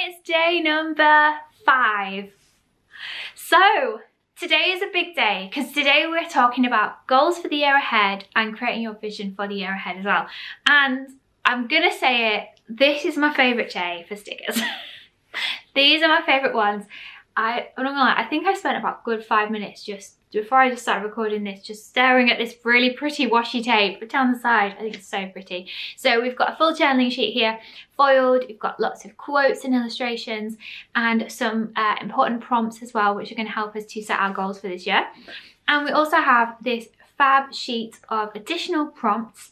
it's day number 5. So today is a big day because today we're talking about goals for the year ahead and creating your vision for the year ahead as well. And I'm gonna say it, this is my favourite day for stickers. These are my favourite ones. I'm not gonna lie, I think I spent about a good 5 minutes just before I just started recording this, just staring at this really pretty washi tape down the side. I think it's so pretty. So we've got a full journaling sheet here, foiled. We've got lots of quotes and illustrations and some important prompts as well, which are going to help us to set our goals for this year. And we also have this fab sheet of additional prompts.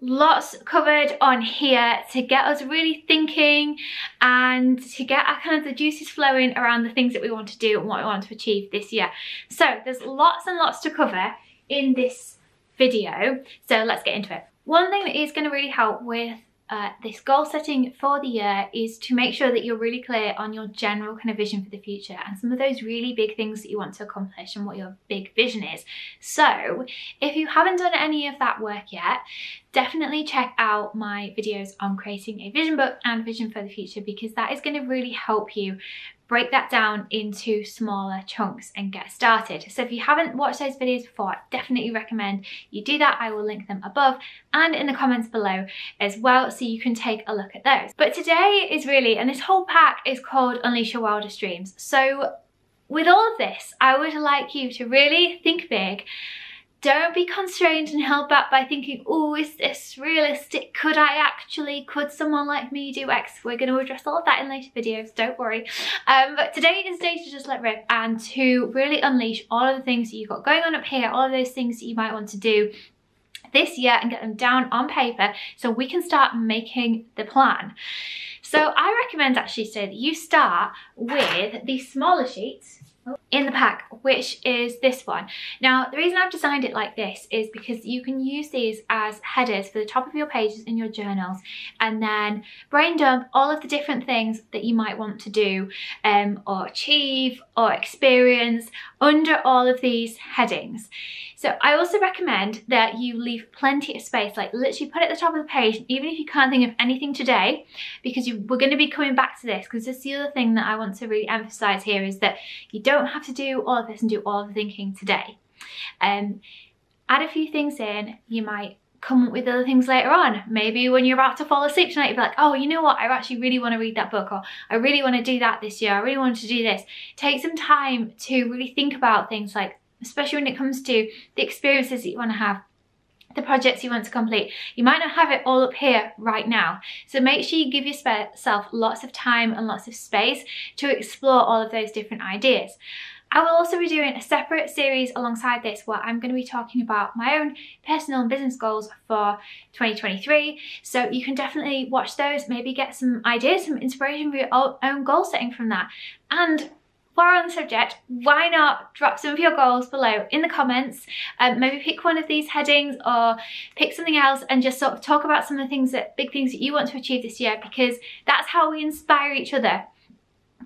Lots covered on here to get us really thinking and to get our kind of the juices flowing around the things that we want to do and what we want to achieve this year. So there's lots and lots to cover in this video, so let's get into it. One thing that is going to really help with this goal setting for the year is to make sure that you're really clear on your general kind of vision for the future and some of those really big things that you want to accomplish and what your big vision is. So if you haven't done any of that work yet, definitely check out my videos on creating a vision book and vision for the future, because that is going to really help you break that down into smaller chunks and get started. So if you haven't watched those videos before, I definitely recommend you do that. I will link them above and in the comments below as well, so you can take a look at those. But today is really, and this whole pack is called Unleash Your Wildest Dreams. So with all of this, I would like you to really think big. Don't be constrained and held back by thinking, oh, is this realistic? Could someone like me do X? We're going to address all of that in later videos, don't worry. But today is a day to just let rip and to really unleash all of the things that you've got going on up here, all of those things that you might want to do this year and get them down on paper so we can start making the plan. So I recommend actually today that you start with the smaller sheets in the pack, which is this one. Now, the reason I've designed it like this is because you can use these as headers for the top of your pages in your journals, and then brain dump all of the different things that you might want to do or achieve or experience under all of these headings. So I also recommend that you leave plenty of space, like literally put it at the top of the page, even if you can't think of anything today, because we're going to be coming back to this, because that's the other thing that I want to really emphasize here, is that you don't have to do all of this and do all of the thinking today. Add a few things in. You might come up with other things later on. Maybe when you're about to fall asleep tonight, you'll be like, oh, you know what, I actually really want to read that book, or I really want to do that this year, I really want to do this. Take some time to really think about things, like especially when it comes to the experiences that you want to have, the projects you want to complete. You might not have it all up here right now, so make sure you give yourself lots of time and lots of space to explore all of those different ideas. I will also be doing a separate series alongside this where I'm going to be talking about my own personal and business goals for 2023. So you can definitely watch those, maybe get some ideas, some inspiration for your own goal setting from that. And while we're on the subject, why not drop some of your goals below in the comments? Maybe pick one of these headings or pick something else and just sort of talk about some of the things big things that you want to achieve this year, because that's how we inspire each other.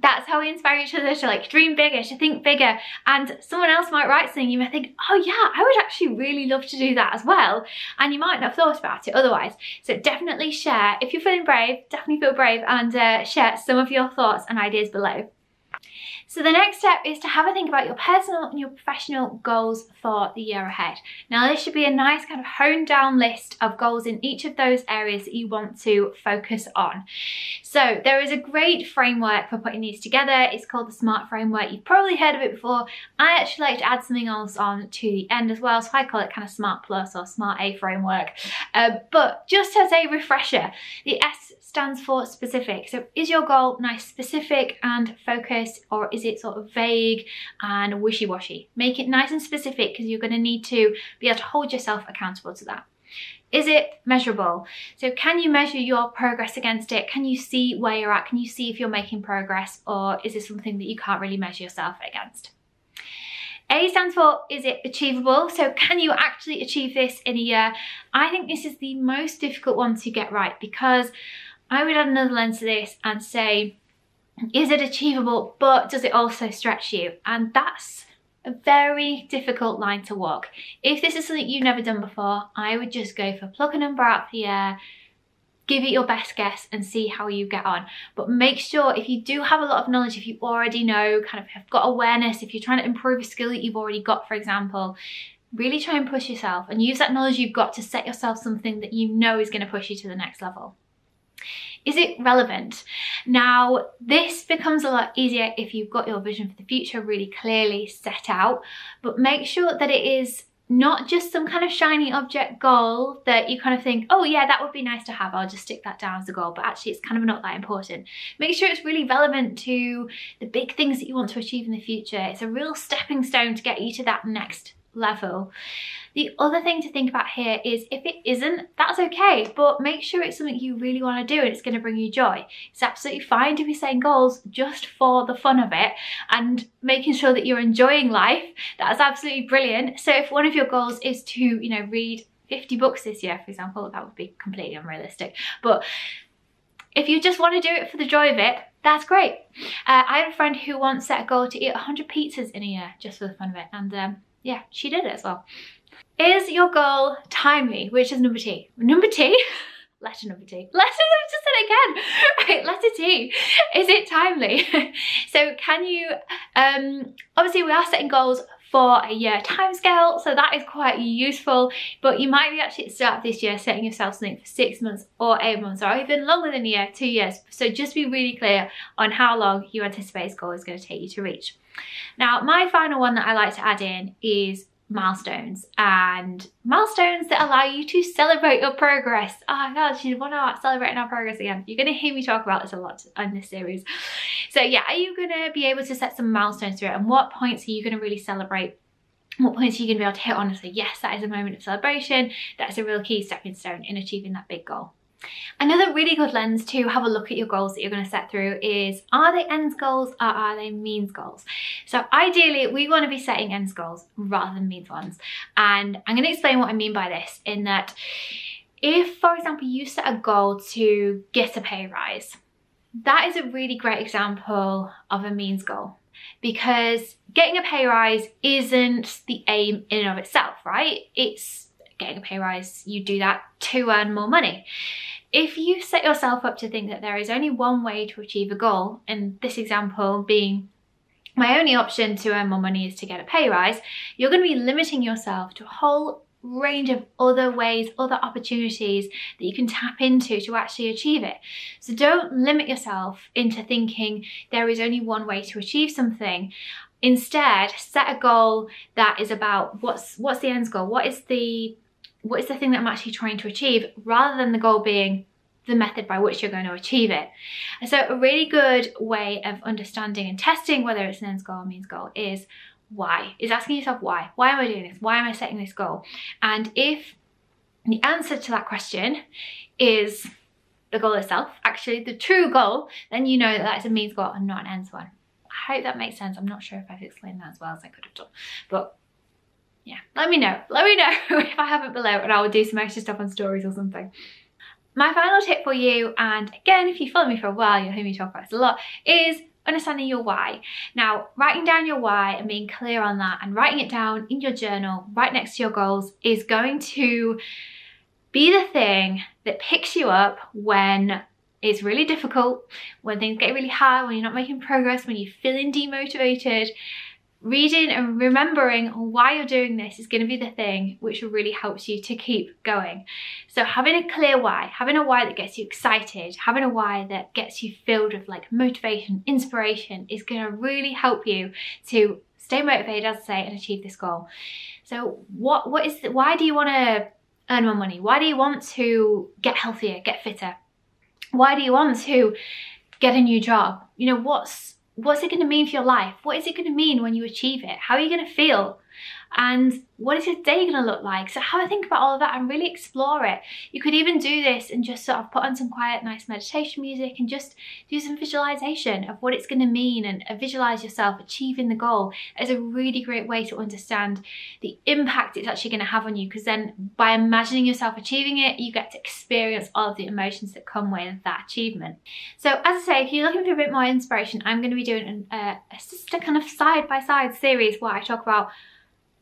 That's how we inspire each other to like dream bigger, to think bigger. And someone else might write something, you might think, oh yeah, I would actually really love to do that as well. And you might not have thought about it otherwise. So definitely share. If you're feeling brave, definitely feel brave and share some of your thoughts and ideas below. So the next step is to have a think about your personal and your professional goals for the year ahead. Now this should be a nice kind of honed down list of goals in each of those areas that you want to focus on. So there is a great framework for putting these together. It's called the SMART framework. You've probably heard of it before. I actually like to add something else on to the end as well, so I call it kind of SMART Plus or SMART A framework. But just as a refresher, the S stands for specific. So is your goal nice, specific and focused, or is it sort of vague and wishy-washy? Make it nice and specific, because you're going to need to be able to hold yourself accountable to that. Is it measurable? So can you measure your progress against it? Can you see where you're at? Can you see if you're making progress, or is this something that you can't really measure yourself against? A stands for, is it achievable? So can you actually achieve this in a year? I think this is the most difficult one to get right, because I would add another lens to this and say, is it achievable, but does it also stretch you? And that's a very difficult line to walk. If this is something you've never done before, I would just go for pluck a number out of the air, give it your best guess and see how you get on. But make sure, if you do have a lot of knowledge, if you already know, kind of have got awareness, if you're trying to improve a skill that you've already got, for example, really try and push yourself and use that knowledge you've got to set yourself something that you know is going to push you to the next level. Is it relevant? Now, this becomes a lot easier if you've got your vision for the future really clearly set out, but make sure that it is not just some kind of shiny object goal that you kind of think, oh yeah, that would be nice to have, I'll just stick that down as a goal, but actually it's kind of not that important. Make sure it's really relevant to the big things that you want to achieve in the future. It's a real stepping stone to get you to that next level. The other thing to think about here is if it isn't, that's okay, but make sure it's something you really want to do and it's going to bring you joy. It's absolutely fine to be setting goals just for the fun of it and making sure that you're enjoying life. That's absolutely brilliant. So if one of your goals is to, you know, read 50 books this year, for example, that would be completely unrealistic. But if you just want to do it for the joy of it, that's great. I have a friend who once set a goal to eat 100 pizzas in a year just for the fun of it, and yeah, she did it as well. Is your goal timely? Which is number T. Number T, letter number T. I just said it again. Right, letter T. Is it timely? So can you, obviously we are setting goals for a year timescale, so that is quite useful, but you might be actually at the start of this year setting yourself something for 6 months or 8 months or even longer than a year, 2 years. So just be really clear on how long you anticipate this goal is going to take you to reach. Now, my final one that I like to add in is milestones, and milestones that allow you to celebrate your progress. Oh my gosh, you want to celebrating our progress again. You're going to hear me talk about this a lot in this series. So yeah, are you going to be able to set some milestones through it, and what points are you going to really celebrate? What points are you going to be able to hit on and say, yes, that is a moment of celebration. That's a real key stepping stone in achieving that big goal. Another really good lens to have a look at your goals that you're going to set through is, are they ends goals or are they means goals? So ideally we want to be setting ends goals rather than means ones, and I'm going to explain what I mean by this, in that if, for example, you set a goal to get a pay rise, that is a really great example of a means goal, because getting a pay rise isn't the aim in and of itself, right? It's getting a pay rise, you do that to earn more money. If you set yourself up to think that there is only one way to achieve a goal, and this example being my only option to earn more money is to get a pay rise, you're going to be limiting yourself to a whole range of other ways, other opportunities that you can tap into to actually achieve it. So don't limit yourself into thinking there is only one way to achieve something. Instead, set a goal that is about what's the end goal, what is the thing that I'm actually trying to achieve, rather than the goal being the method by which you're going to achieve it. And so a really good way of understanding and testing whether it's an end goal or means goal is why. Is asking yourself why. Why am I doing this? Why am I setting this goal? And if the answer to that question is the goal itself, actually the true goal, then you know that that's a means goal and not an ends one. I hope that makes sense. I'm not sure if I've explained that as well as I could have done, but yeah, let me know if I haven't below, and I will do some extra stuff on stories or something. My final tip for you, and again, if you follow me for a while, you'll hear me talk about this a lot, is understanding your why. Now, writing down your why and being clear on that and writing it down in your journal right next to your goals is going to be the thing that picks you up when it's really difficult, when things get really hard, when you're not making progress, when you're feeling demotivated. Reading and remembering why you're doing this is going to be the thing which really helps you to keep going. So having a clear why, having a why that gets you excited, having a why that gets you filled with like motivation, inspiration, is going to really help you to stay motivated, as I say, and achieve this goal. So why do you want to earn more money? Why do you want to get healthier, get fitter? Why do you want to get a new job? You know, what's it going to mean for your life? What is it going to mean when you achieve it? How are you going to feel? And what is your day going to look like? So have a think about all of that and really explore it. You could even do this and just sort of put on some quiet, nice meditation music and just do some visualization of what it's going to mean, and visualize yourself achieving the goal. It's a really great way to understand the impact it's actually going to have on you, because then by imagining yourself achieving it, you get to experience all of the emotions that come with that achievement. So as I say, if you're looking for a bit more inspiration, I'm going to be doing just a kind of side-by-side series where I talk about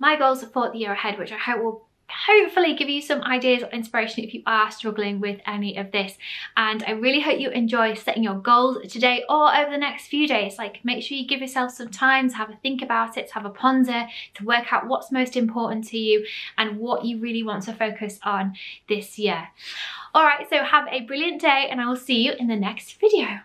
my goals for the year ahead, which I hope will hopefully give you some ideas or inspiration if you are struggling with any of this. And I really hope you enjoy setting your goals today or over the next few days. Like, make sure you give yourself some time to have a think about it, to have a ponder, to work out what's most important to you and what you really want to focus on this year. All right, so have a brilliant day and I will see you in the next video.